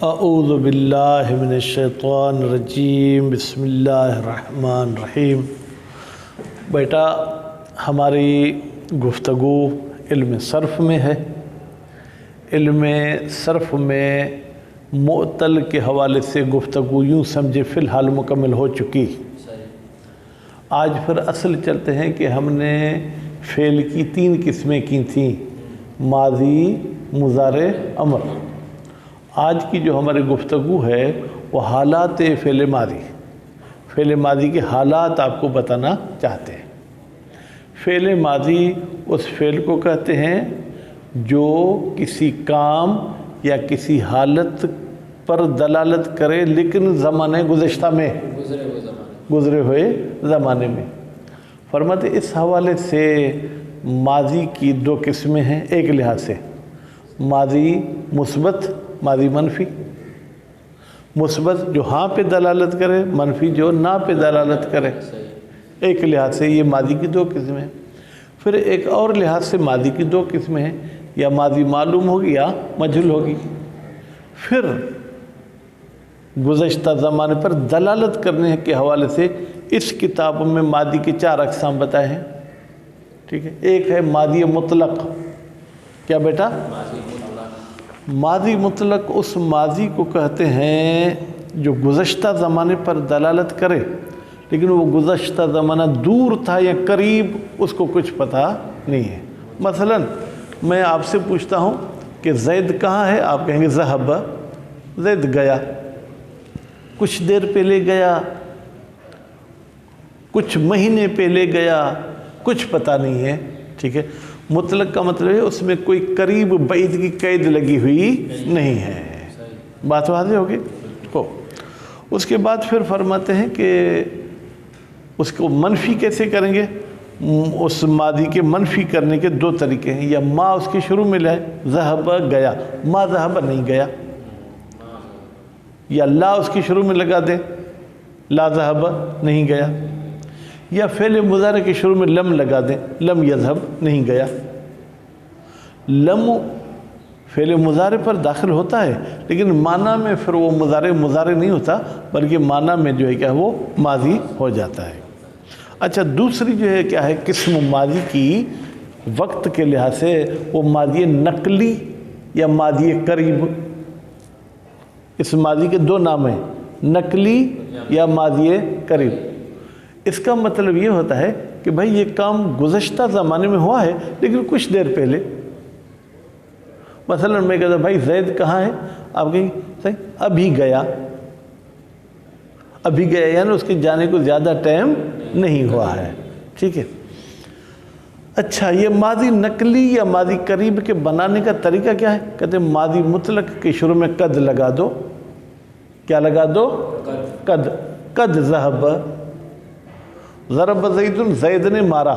اعوذ باللہ من الشیطان الرجیم بسم اللہ الرحمن الرحیم۔ بیٹا ہماری گفتگو علم صرف میں ہے۔ علم صرف میں معطل کے حوالے سے گفتگو یوں سمجھے فی الحال مکمل ہو چکی۔ آج پھر اصل چلتے ہیں کہ ہم نے فعل کی 3 قسمیں کی تھیں، ماضی، مضارع، امر۔ آج کی جو ہماری گفتگو ہے وہ حالات فعل ماضی، فعل ماضی کے حالات آپ کو بتانا چاہتے ہیں۔ فعل ماضی اس فعل کو کہتے ہیں جو کسی کام یا کسی حالت پر دلالت کرے لیکن زمانے گزشتہ میں، گزرے ہوئے زمانے میں۔ فرماتے اس حوالے سے ماضی کی 2 قسمیں ہیں ایک لحاظ سے، ماضی مثبت، ماضی منفی۔ مثبت جو ہاں پہ دلالت کرے، منفی جو نہ پہ دلالت کرے۔ ایک لحاظ سے یہ ماضی کی 2 قسمیں ہیں۔ پھر ایک اور لحاظ سے ماضی کی 2 قسمیں ہیں، یا ماضی معلوم ہوگی یا مجہول ہوگی۔ پھر گزشتہ زمانے پر دلالت کرنے کے حوالے سے اس کتاب میں ماضی کے 4 اقسام بتائے ہیں، ٹھیک ہے۔ ایک ہے ماضی مطلق۔ کیا بیٹا؟ ماضی مطلق اس ماضی کو کہتے ہیں جو گزشتہ زمانے پر دلالت کرے لیکن وہ گزشتہ زمانہ دور تھا یا قریب، اس کو کچھ پتہ نہیں ہے۔ مثلا میں آپ سے پوچھتا ہوں کہ زید کہاں ہے، آپ کہیں گے ذہب، زید گیا، کچھ دیر پہلے گیا، کچھ مہینے پہلے گیا، کچھ پتہ نہیں ہے، ٹھیک ہے۔ مطلق کا مطلب ہے اس میں کوئی قریب بعید کی قید لگی ہوئی نہیں ہے۔ بات واضح ہوگی ہو۔ اس کے بعد پھر فرماتے ہیں کہ اس کو منفی کیسے کریں گے۔ اس ماضی کے منفی کرنے کے 2 طریقے ہیں، یا ما اس کے شروع میں لائے، ذہب گیا، ما ذہب نہیں گیا، یا لا اس کے شروع میں لگا دیں، لا ذہب نہیں گیا، یا فعل مضارع کے شروع میں لم لگا دیں، لم یذہب نہیں گیا۔ لم فعل مضارع پر داخل ہوتا ہے لیکن معنی میں پھر وہ مضارع نہیں ہوتا، بلکہ معنی میں جو ہے کیا وہ ماضی ہو جاتا ہے۔ اچھا، دوسری جو ہے کیا ہے قسم ماضی کی وقت کے لحاظ سے، وہ ماضی نقلی یا ماضی قریب۔ اس ماضی کے 2 نام ہیں، نقلی یا ماضی قریب۔ اس کا مطلب یہ ہوتا ہے کہ بھائی یہ کام گزشتہ زمانے میں ہوا ہے لیکن کچھ دیر پہلے۔ مثلا میں کہتا ہوں بھائی زید کہاں ہے، آپ کہیں صحیح ابھی گیا، ابھی گیا یعنی اس کے جانے کو زیادہ ٹائم نہیں ہوا ہے، ٹھیک ہے۔ اچھا، یہ ماضی نقلی یا ماضی قریب کے بنانے کا طریقہ کیا ہے؟ کہتے ہیں ماضی مطلق کے شروع میں قد لگا دو۔ کیا لگا دو؟ قد۔ قد ذہب، ضرب زید، زید نے مارا،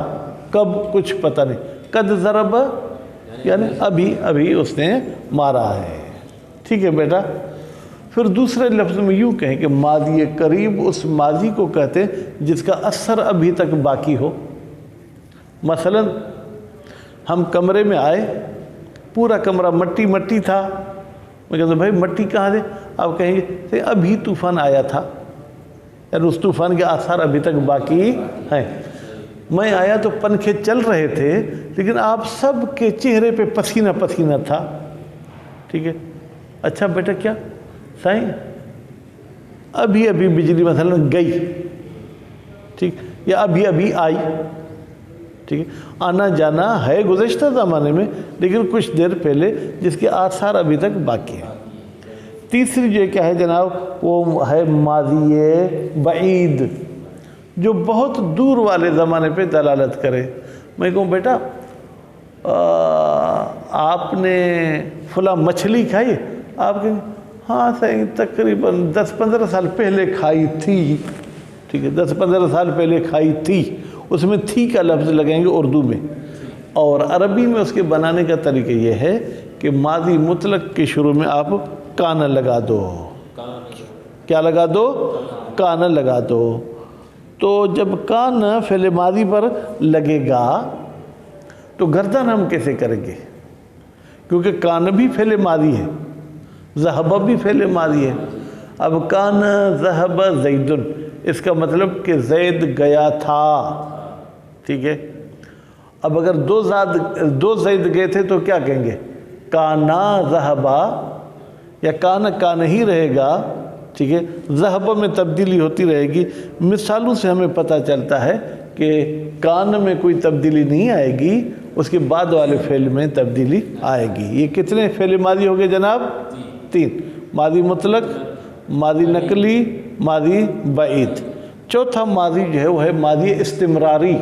کب کچھ پتہ نہیں، قد ضرب یعنی ابھی اس نے مارا ہے، ٹھیک ہے بیٹا۔ پھر دوسرے لفظ میں یوں کہیں کہ ماضی قریب اس ماضی کو کہتے ہیں جس کا اثر ابھی تک باقی ہو۔ مثلا ہم کمرے میں آئے، پورا کمرہ مٹی مٹی تھا، میں کہتا ہوں بھائی مٹی کہاں ہے، آپ کہیں گے ابھی طوفان آیا تھا، یعنی اس طوفان کے آثار ابھی تک باقی ہیں۔ میں آیا تو پنکھے چل رہے تھے لیکن آپ سب کے چہرے پہ پسینہ پسینہ تھا، ٹھیک ہے۔ اچھا بیٹا کیا سائیں ابھی بجلی مثلا گئی، ٹھیک، یا ابھی آئی، ٹھیک ہے۔ آنا جانا ہے گزشتہ زمانے میں لیکن کچھ دیر پہلے، جس کے آثار ابھی تک باقی ہیں۔ تیسری جو کیا ہے جناب، وہ ہے ماضی بعید، جو بہت دور والے زمانے پہ دلالت کرے۔ میں کہوں بیٹا آپ نے فلاں مچھلی کھائی، آپ کہیں ہاں صحیح تقریباً 10-15 سال پہلے کھائی تھی، ٹھیک ہے، 10-15 سال پہلے کھائی تھی، اس میں تھی کا لفظ لگائیں گے اردو میں۔ اور عربی میں اس کے بنانے کا طریقہ یہ ہے کہ ماضی مطلق کے شروع میں آپ کانا لگا دو۔ کیا لگا دو؟ کانا لگا دو۔ تو جب کان فعل ماضی پر لگے گا تو گردن ہم کیسے کریں گے؟ کیونکہ کان بھی فعل ماضی ہے، ذہب بھی فعل ماضی ہے. اب کان ذہب زیدن، اس کا مطلب کہ زید گیا تھا. ٹھیک ہے. اب اگر دو زید گئے تھے تو کیا کہیں گے؟ کانا ذہبا، یا کانا ہی رہے گا. ٹھیک ہے. ذہب میں تبدیلی ہوتی رہے گی. مثالوں سے ہمیں پتہ چلتا ہے کہ کان میں کوئی تبدیلی نہیں آئے گی، اس کے بعد والے فعل میں تبدیلی آئے گی. یہ کتنے فعل ماضی ہو گئے جناب؟ 3. ماضی مطلق، ماضی نقلی، ماضی بعید. چوتھا ماضی جو ہے وہ ہے ماضی استمراری.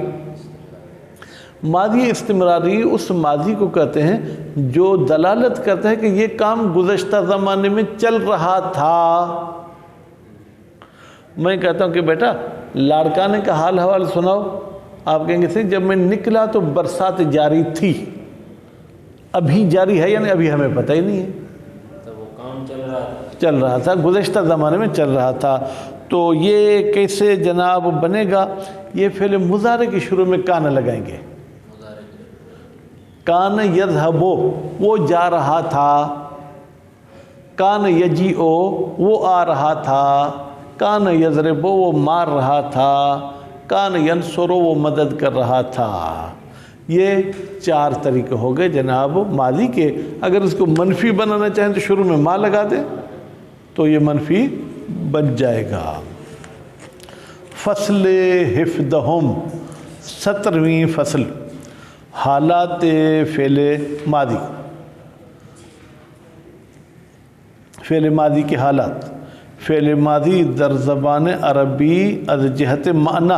ماضی استمراری اس ماضی کو کہتے ہیں جو دلالت کرتا ہے کہ یہ کام گزشتہ زمانے میں چل رہا تھا. میں کہتا ہوں کہ بیٹا لاڑکانے کا حال حوال سناؤ. آپ کہیں گے سے جب میں نکلا تو برسات جاری تھی. ابھی جاری ہے یعنی ابھی ہمیں پتہ ہی نہیں ہے. تو وہ کام چل رہا تھا گزشتہ زمانے میں چل رہا تھا. تو یہ کیسے جناب بنے گا؟ یہ فعل مضارع کے شروع میں کان لگائیں گے. کان یذہبو، وہ جا رہا تھا. کان یجیئو، وہ آ رہا تھا. کان یضربو، وہ مار رہا تھا. کان ینصرو، وہ مدد کر رہا تھا. یہ 4 طریقے ہو گئے جناب ماضی کے. اگر اس کو منفی بنانا چاہیں تو شروع میں ما لگا دیں تو یہ منفی بن جائے گا. فصل حفظہم، 17ویں فصل، حالات فعل ماضی. فعل ماضی کے حالات. فعل ماضی در زبان عربی از جہت معنی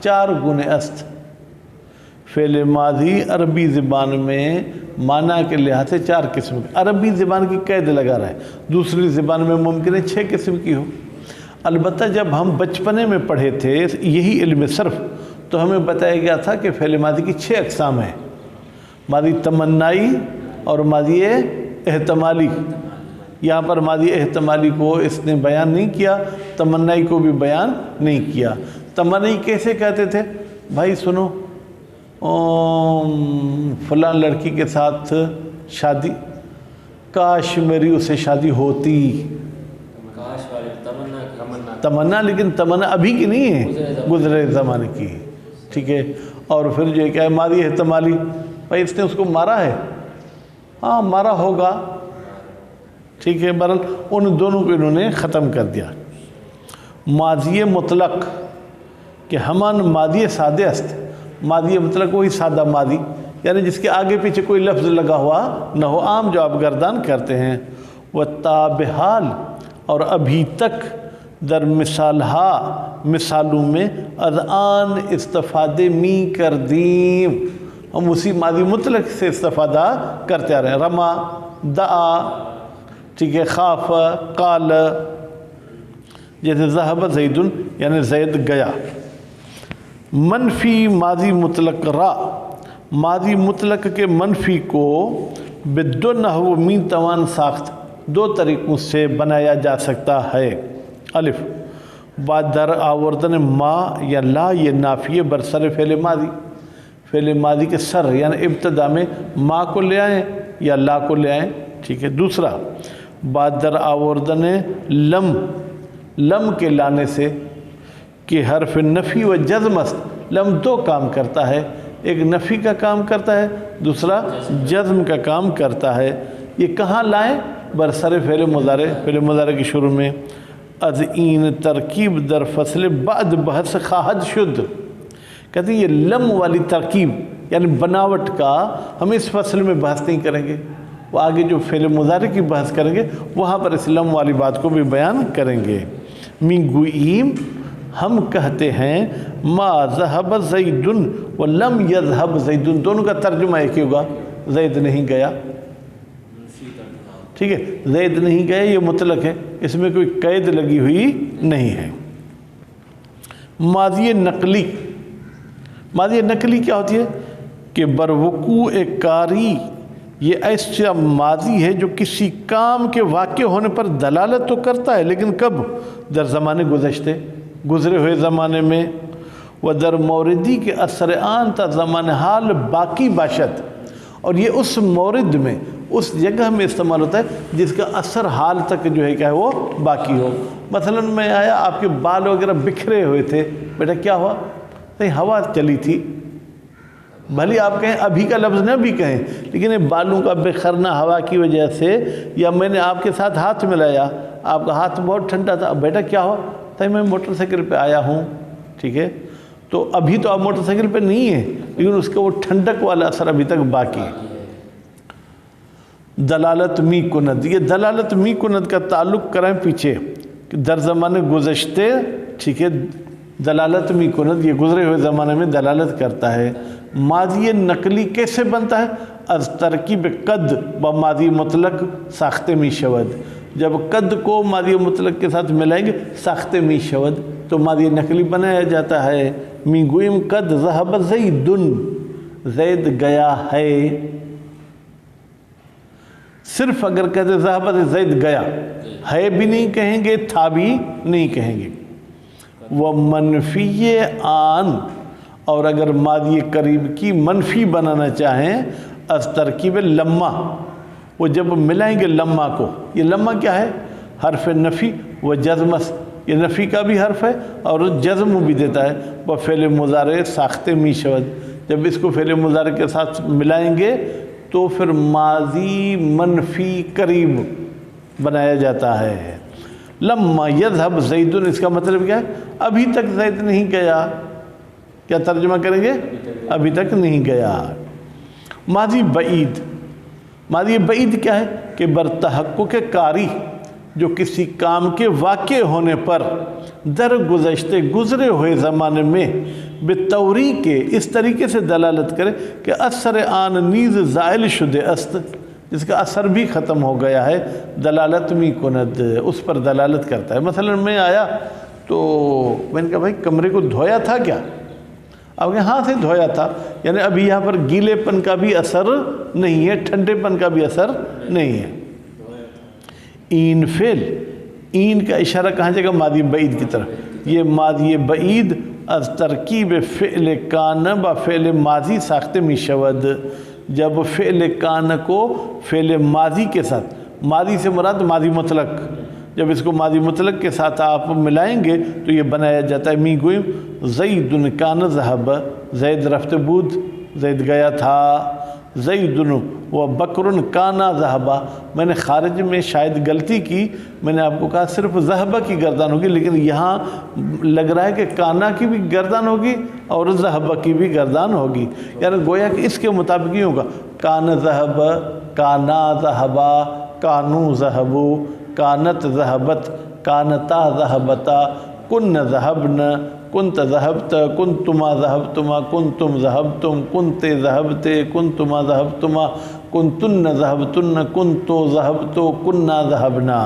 4 گنے است. فعل ماضی عربی زبان میں معنی کے لحاظ سے 4 قسم کے. عربی زبان کی قید لگا رہا ہے، دوسری زبان میں ممکن ہے 6 قسم کی ہو. البتہ جب ہم بچپنے میں پڑھے تھے یہی علم صرف، تو ہمیں بتایا گیا تھا کہ فعل ماضی کی 6 اقسام ہیں. ماضی تمنائی اور ماضی احتمالی. یہاں پر ماضی احتمالی کو اس نے بیان نہیں کیا، تمنائی کو بھی بیان نہیں کیا. تمنائی کیسے کہتے تھے؟ بھائی سنو، فلاں لڑکی کے ساتھ شادی، کاش میری اسے شادی ہوتی. تمنا، لیکن تمنا ابھی کی نہیں ہے، گزرے زمانے کی. ٹھیک ہے. اور پھر جو کیا ہے ماضی احتمالی، بھائی اس نے اس کو مارا ہے، ہاں مارا ہوگا. ٹھیک ہے. بہرحال ان دونوں کو انہوں نے ختم کر دیا. ماضی مطلق کہ ہمان ماضی سادہ است. ماضی مطلق وہی سادہ ماضی، یعنی جس کے آگے پیچھے کوئی لفظ لگا ہوا نہ ہو، عام جو آپ گردان کرتے ہیں. وہ تابحال، اور ابھی تک، در مثالہا، مثالوں میں، از آن استفادے می کردیم، ہم اسی ماضی مطلق سے استفادہ کرتے آ رہے ہیں. رما، دعا، ٹھیک ہے، خاف، قال. جیسے ذہب زیدن یعنی زید گیا. منفی ماضی مطلق را، ماضی مطلق کے منفی کو بدو نحو می توان ساخت، 2 طریقوں سے بنایا جا سکتا ہے. الف، بعد در آوردن ما یا لا، یہ نافیہ برسر فعل ماضی. فعل ماضی کے سر یعنی ابتدا میں ما کو لے آئیں یا لا کو لے آئیں. ٹھیک ہے. دوسرا، بعد در آوردن لم، لم کے لانے سے، کہ حرف نفی و جزم است. لم 2 کام کرتا ہے، ایک نفی کا کام کرتا ہے، دوسرا جزم کا کام کرتا ہے. یہ کہاں لائیں؟ برسر فعل مضارع، فعل مضارع کی شروع میں. از این ترکیب در فصل بعد بحث خواہد شد. کہتے ہیں یہ لم والی ترکیب یعنی بناوٹ کا ہم اس فصل میں بحث نہیں کریں گے، وہ آگے جو فعل مضارع کی بحث کریں گے وہاں پر اس لم والی بات کو بھی بیان کریں گے. می گوئیم، ہم کہتے ہیں، ما ذہب زیدن و لم یذہب زیدن، دونوں کا ترجمہ ایک ہی ہوگا، زید نہیں گیا. ٹھیک ہے. زید نہیں گیا یہ مطلق ہے، اس میں کوئی قید لگی ہوئی نہیں ہے. ماضی نقلی، ماضی نقلی کیا ہوتی ہے؟ کہ بروقوع کاری، یہ ایسا ماضی ہے جو کسی کام کے واقع ہونے پر دلالت تو کرتا ہے، لیکن کب؟ در زمانے گزشتے، گزرے ہوئے زمانے میں. و در موردی کے اثر آن تا زمان حال باقی باشد، اور یہ اس مورد میں، اس جگہ میں استعمال ہوتا ہے جس کا اثر حال تک جو ہے کیا ہے وہ باقی ہو. مثلا میں آیا، آپ کے بال وغیرہ بکھرے ہوئے تھے، بیٹا کیا ہوا؟ نہیں، ہوا چلی تھی. بھلی آپ کہیں ابھی کا لفظ نہ بھی کہیں، لیکن یہ بالوں کا بکھرنا ہوا کی وجہ سے، یا میں نے آپ کے ساتھ ہاتھ ملایا، آپ کا ہاتھ بہت ٹھنڈا تھا، بیٹا کیا ہوا؟ تو میں موٹر سائیکل پہ آیا ہوں. ٹھیک ہے، تو ابھی تو آپ موٹر سائیکل پہ نہیں ہیں، لیکن اس کا وہ ٹھنڈک والا اثر ابھی تک باقی ہے. دلالت می کند، یہ دلالت می کند کا تعلق کریں پیچھے کہ در زمانے گزشتے. ٹھیک ہے، دلالت می کند یہ گزرے ہوئے زمانے میں دلالت کرتا ہے. ماضی نقلی کیسے بنتا ہے؟ از ترکیب قد با ماضی مطلق ساختے می شود. جب قد کو ماضی مطلق کے ساتھ ملائیں گے ساختے می شود تو ماضی نقلی بنایا جاتا ہے. می گویم قد ذهب زیدن، زید گیا ہے. صرف اگر کہتے ذهب زید گیا، ہے بھی نہیں کہیں گے، تھا بھی نہیں کہیں گے. وہ منفی آن، اور اگر ماضی قریب کی منفی بنانا چاہیں از ترکیب لما، وہ جب ملائیں گے لما کو. یہ لما کیا ہے؟ حرف نفی و جزمس، یہ نفی کا بھی حرف ہے اور جزم بھی دیتا ہے. وہ فعل مضارع ساختے می شود، جب اس کو فعل مضارع کے ساتھ ملائیں گے تو پھر ماضی منفی قریب بنایا جاتا ہے. لما یذهب زید، اس کا مطلب کیا ہے؟ ابھی تک زید نہیں گیا. کیا ترجمہ کریں گے؟ ابھی تک نہیں گیا. ماضی بعید، ماضی بعید کیا ہے؟ کہ برتحقق کاری، جو کسی کام کے واقع ہونے پر در گزشتے گزرے ہوئے زمانے میں بطوری کے اس طریقے سے دلالت کرے کہ اثر آن نیز زائل شدہ است، جس کا اثر بھی ختم ہو گیا ہے. دلالت می کند، اس پر دلالت کرتا ہے. مثلا میں آیا تو میں نے کہا بھائی کمرے کو دھویا تھا کیا؟ آپ کہیں ہاں سے دھویا تھا، یعنی ابھی یہاں پر گیلے پن کا بھی اثر نہیں ہے، ٹھنڈے پن کا بھی اثر نہیں ہے. این فعل، این کا اشارہ کہاں جائے گا؟ ماضی بعید کی طرف. یہ ماضی بعید از ترکیب فعل کان با فعل ماضی ساخت می شود. جب فعل کان کو فعل ماضی کے ساتھ، ماضی سے مراد ماضی مطلق، جب اس کو ماضی مطلق کے ساتھ آپ ملائیں گے تو یہ بنایا جاتا ہے. می گویم زید کان ذهب، زید رفت بود، زید گیا تھا. زید و بکر کانا ذهب، میں نے خارج میں شاید غلطی کی، میں نے آپ کو کہا صرف ذهب کی گردان ہوگی، لیکن یہاں لگ رہا ہے کہ کانا کی بھی گردان ہوگی اور ذهب کی بھی گردان ہوگی. یعنی گویا کہ اس کے مطابق ہی ہوگا. کان ذهب، کانا ذهب، کانو ذهبو، کانت ذهبت، کانتا ذهبتا، کن ذهبن، کنت ذهبت، کنتما ذهبتما، کنتم ذهبتم، کنت ذهبت، کنتما ذهبتما، کنتن ذهبتن، کنتو ذهبتو، کننا ذهبنا.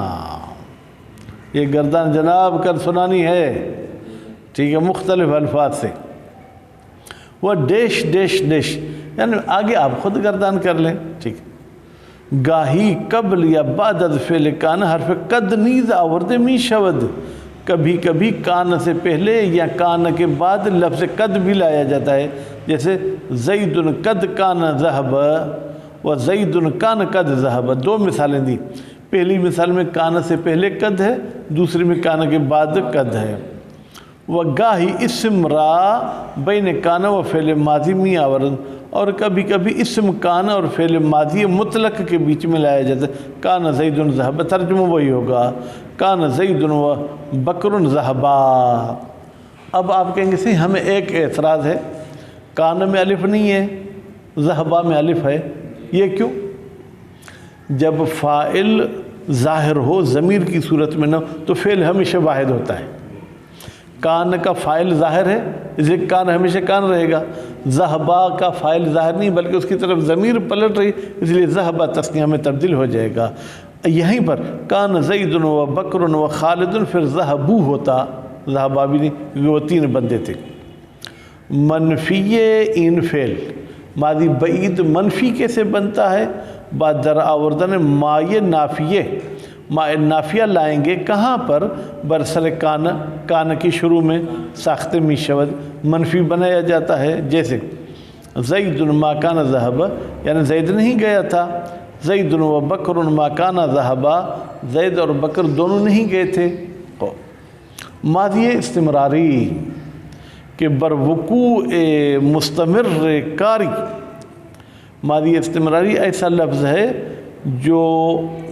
یہ گردان جناب کر سنانی ہے. ٹھیک ہے، مختلف الفاظ سے. وہ ڈیش ڈیش ڈیش، یعنی آگے آپ خود گردان کر لیں. ٹھیک ہے. گاہی قبل یا بعد از فعل کان حرف قد نیز آورده می شود، کبھی کبھی کان سے پہلے یا کان کے بعد لفظ قد بھی لایا جاتا ہے. جیسے زید قد کان ذهب و زید کان قد ذهب، دو مثالیں دی. پہلی مثال میں کان سے پہلے قد ہے، دوسری میں کان کے بعد قد ہے. و گاہی اسم را بین کان و فعل ماضی می آورد، اور کبھی کبھی اسم کان اور فعل ماضی مطلق کے بیچ میں لایا جاتا ہے. کان زید ذهب، ترجمہ وہی ہوگا کان زید و بکر ذهبا. اب آپ کہیں گے صحیح، ہمیں ایک اعتراض ہے، کان میں الف نہیں ہے، ذهبا میں الف ہے. یہ کیوں؟ جب فاعل ظاہر ہو ضمیر کی صورت میں نہ تو فعل ہمیشہ واحد ہوتا ہے. کان کا فاعل ظاہر ہے، اس لیے کان ہمیشہ کان رہے گا. ذہبا کا فاعل ظاہر نہیں بلکہ اس کی طرف ضمیر پلٹ رہی، اس لیے ذہبا تثنیہ میں تبدیل ہو جائے گا. یہیں پر کان زید و بکر و خالد، پھر ذہبو ہوتا، ذہبا بھی نہیں، کیونکہ وہ تین بندے تھے. منفی این فعل، ماضی بعید منفی کیسے بنتا ہے؟ بعد در آوردن مائے نافیے، مائے نافیہ لائیں گے کہاں پر؟ برسر کان، کان کی شروع میں ساخت می شود منفی بنایا جاتا ہے. جیسے زید ما کان ذهب، یعنی زید نہیں گیا تھا. زید و بکر ما کانا ذہبا، زید اور بکر دونوں نہیں گئے تھے۔ ماضی استمراری کہ بروقوع مستمر کاری، ماضی استمراری ایسا لفظ ہے جو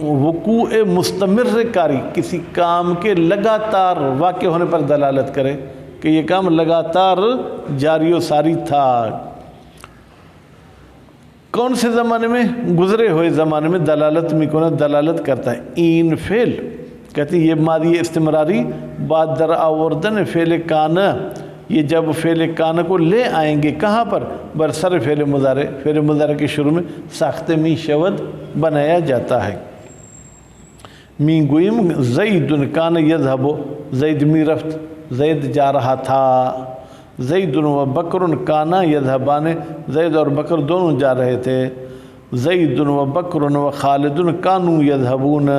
وقوع مستمر کاری، کسی کام کے لگاتار واقع ہونے پر دلالت کرے کہ یہ کام لگاتار جاری و ساری تھا۔ کون سے زمانے میں؟ گزرے ہوئے زمانے میں دلالت میکنه، دلالت کرتا ہے۔ این فعل کہتے ہیں یہ ماضی استمراری بعد در آوردن فعل کانا، یہ جب فعل کانا کو لے آئیں گے کہاں پر؟ برسر فعل مضارع، فعل مضارع کے شروع میں ساخت می شود بنایا جاتا ہے۔ می گویم زید کان یذهب، زید می رفت، زید جا رہا تھا۔ زید و بکر کانا یذهبان، زید اور بکر دونوں جا رہے تھے۔ زید و بکر و خالد کانوا یذهبون،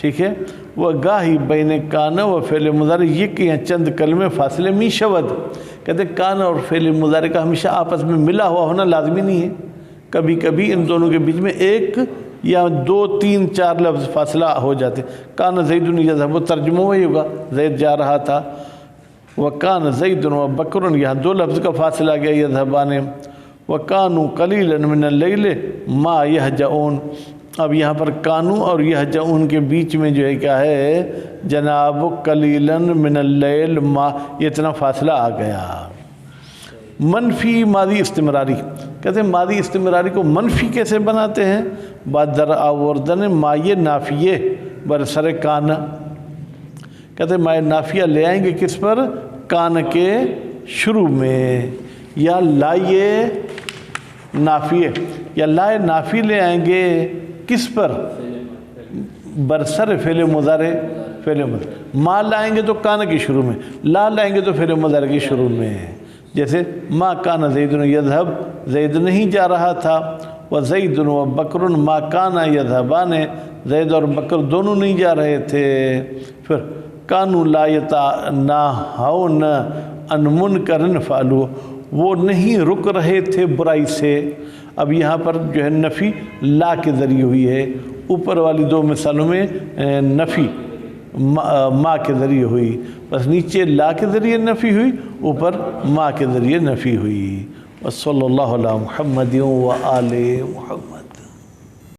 ٹھیک ہے۔ وہ گاہی بین کانا و فعل مضارع، یہ کہ یہاں چند کلمے فاصلے می شود، کہتے ہیں کانا اور فعل مضارع کا ہمیشہ آپس میں ملا ہوا ہونا لازمی نہیں ہے، کبھی کبھی ان دونوں کے بیچ میں ایک یا دو تین چار لفظ فاصلہ ہو جاتے۔ کانا زید یذهب، ترجمہ وہی ہوگا زید جا رہا تھا۔ وکان زید و بکر، یہاں دو لفظ کا فاصلہ گیا یذهبان۔ وکانوا قلیلا من اللیل ما یہجعون، اب یہاں پر کانو اور یہجعون کے بیچ میں جو ہے کیا ہے جناب قلیلا من اللیل ما، یہ اتنا فاصلہ آ گیا۔ منفی ماضی استمراری، کہتے ہیں ماضی استمراری کو منفی کیسے بناتے ہیں؟ بعد در آوردن مایہ نافیہ برسر کانا، کہتے ہیں مایہ نافیہ لے آئیں گے کس پر؟ کان کے شروع میں، یا لائے نافیہ، یا لائے نافی لے آئیں گے کس پر؟ برسر فعل مضارع، فعل مضارع۔ ما لائیں گے تو کان کے شروع میں، لا لائیں گے تو فعل مضارع کے شروع میں، جیسے ما کان زید یذهب، زید نہیں جا رہا تھا۔ وزید و بکر ما کانا یذهبان، زید اور بکر دونوں نہیں جا رہے تھے۔ پھر کانوا لا یتناہون عن منکر فعلوہ، وہ نہیں رک رہے تھے برائی سے۔ اب یہاں پر جو ہے نفی لا کے ذریعے ہوئی ہے، اوپر والی دو مثالوں میں نفی ما کے ذریعے ہوئی، بس نیچے لا کے ذریعے نفی ہوئی، اوپر ما کے ذریعے نفی ہوئی۔ وصلی اللہ علی محمد و آل محمد۔